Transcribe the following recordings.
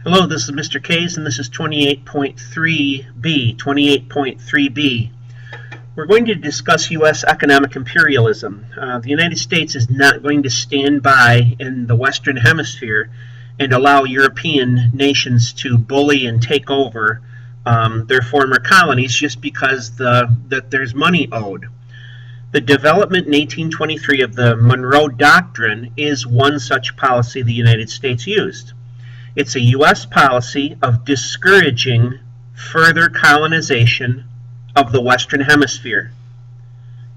Hello, this is Mr. K's, and this is 28.3b. We're going to discuss U.S. economic imperialism. The United States is not going to stand by in the Western Hemisphere and allow European nations to bully and take over their former colonies just because that there's money owed. The development in 1823 of the Monroe Doctrine is one such policy the United States used. It's a U.S. policy of discouraging further colonization of the Western Hemisphere.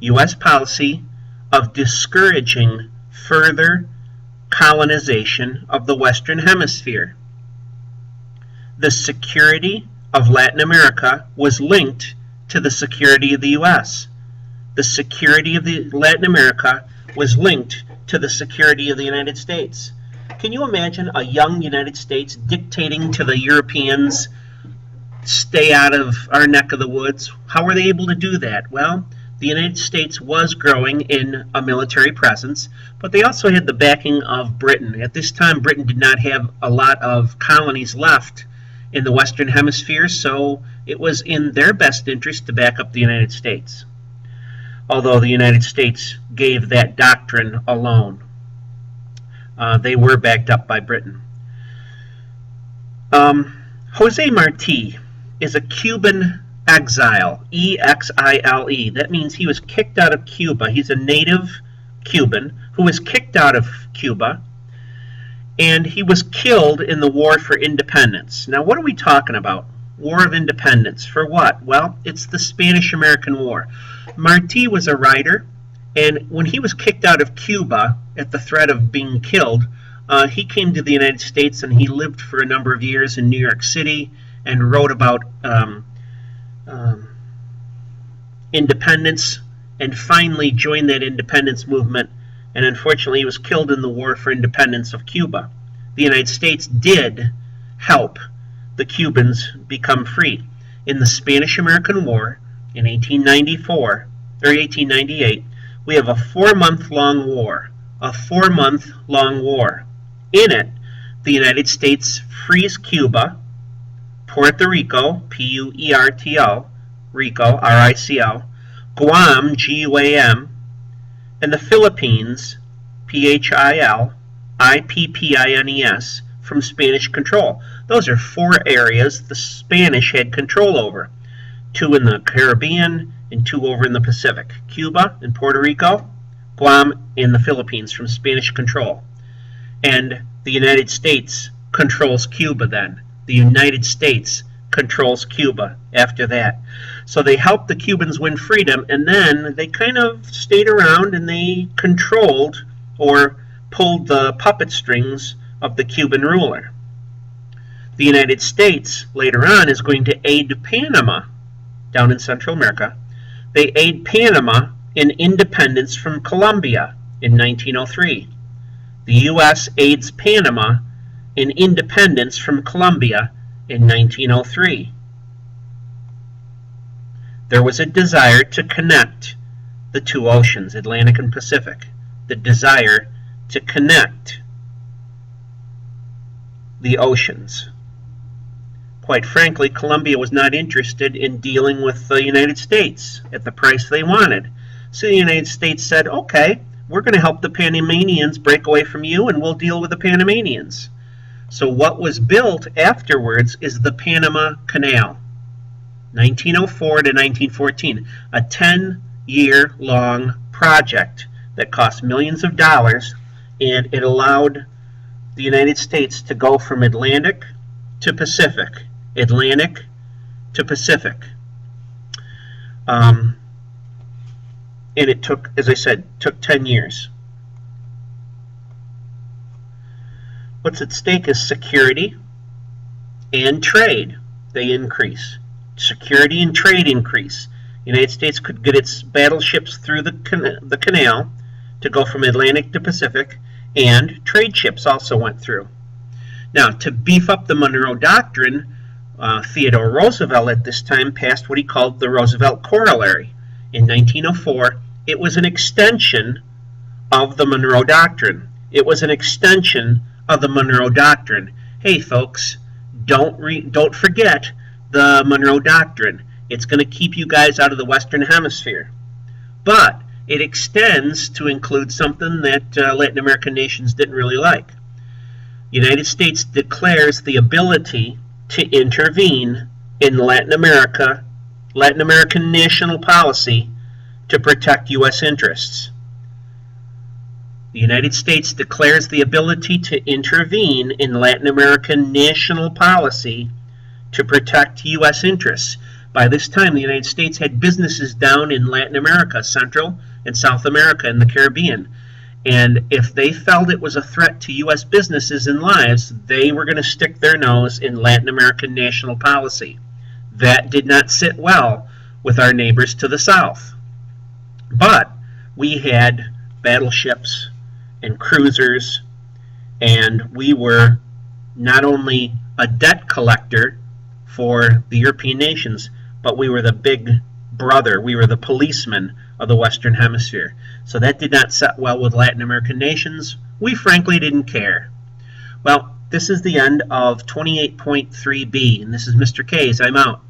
U.S. policy of discouraging further colonization of the Western Hemisphere. The security of Latin America was linked to the security of the U.S. The security of Latin America was linked to the security of the United States. Can you imagine a young United States dictating to the Europeans, stay out of our neck of the woods? How were they able to do that? Well, the United States was growing in a military presence, but they also had the backing of Britain. At this time, Britain did not have a lot of colonies left in the Western Hemisphere, so it was in their best interest to back up the United States, although the United States gave that doctrine a loan. They were backed up by Britain. Jose Marti is a Cuban exile, E-X-I-L-E. That means he was kicked out of Cuba. He's a native Cuban who was kicked out of Cuba, and he was killed in the War for Independence. Now, what are we talking about? War of Independence. For what? Well, it's the Spanish-American War. Marti was a writer, and when he was kicked out of Cuba at the threat of being killed, he came to the United States, and he lived for a number of years in New York City and wrote about independence, and finally joined that independence movement, and unfortunately he was killed in the War for Independence of Cuba. The United States did help the Cubans become free. In the Spanish-American War in 1898, we have a 4-month-long war. A 4-month-long war. In it, the United States frees Cuba, Puerto Rico, P-U-E-R-T-O, Rico, R-I-C-O, Guam, G-U-A-M, and the Philippines, P-H-I-L-I-P-P-I-N-E-S, from Spanish control. Those are 4 areas the Spanish had control over. 2 in the Caribbean and 2 over in the Pacific. Cuba and Puerto Rico, Guam and the Philippines from Spanish control. And the United States controls Cuba then. The United States controls Cuba after that. So they helped the Cubans win freedom, and then they kind of stayed around and they controlled or pulled the puppet strings of the Cuban ruler. The United States later on is going to aid Panama down in Central America. They aid Panama in independence from Colombia in 1903. The U.S. aids Panama in independence from Colombia in 1903. There was a desire to connect the 2 oceans, Atlantic and Pacific. The desire to connect the oceans. Quite frankly, Colombia was not interested in dealing with the United States at the price they wanted. So the United States said, okay, we're going to help the Panamanians break away from you, and we'll deal with the Panamanians. So what was built afterwards is the Panama Canal, 1904 to 1914, a 10-year-long project that cost millions of dollars, and it allowed the United States to go from Atlantic to Pacific. Atlantic to Pacific. And it took, as I said, took 10 years. What's at stake is security and trade. They increase. Security and trade increase. The United States could get its battleships through the canal to go from Atlantic to Pacific, and trade ships also went through. Now, to beef up the Monroe Doctrine, Theodore Roosevelt at this time passed what he called the Roosevelt Corollary. In 1904, it was an extension of the Monroe Doctrine. It was an extension of the Monroe Doctrine. Hey folks, Don't forget the Monroe Doctrine. It's going to keep you guys out of the Western Hemisphere. But it extends to include something that Latin American nations didn't really like. The United States declares the ability to intervene in Latin American national policy to protect U.S. interests. The United States declares the ability to intervene in Latin American national policy to protect U.S. interests. By this time, the United States had businesses down in Latin America, Central and South America, and the Caribbean. And if they felt it was a threat to U.S. businesses and lives, they were going to stick their nose in Latin American national policy. That did not sit well with our neighbors to the south. But we had battleships and cruisers, and we were not only a debt collector for the European nations, but we were the big brother, we were the policeman of the Western Hemisphere. So that did not set well with Latin American nations. We frankly didn't care. Well, this is the end of 28.3b, and this is Mr. K's. I'm out.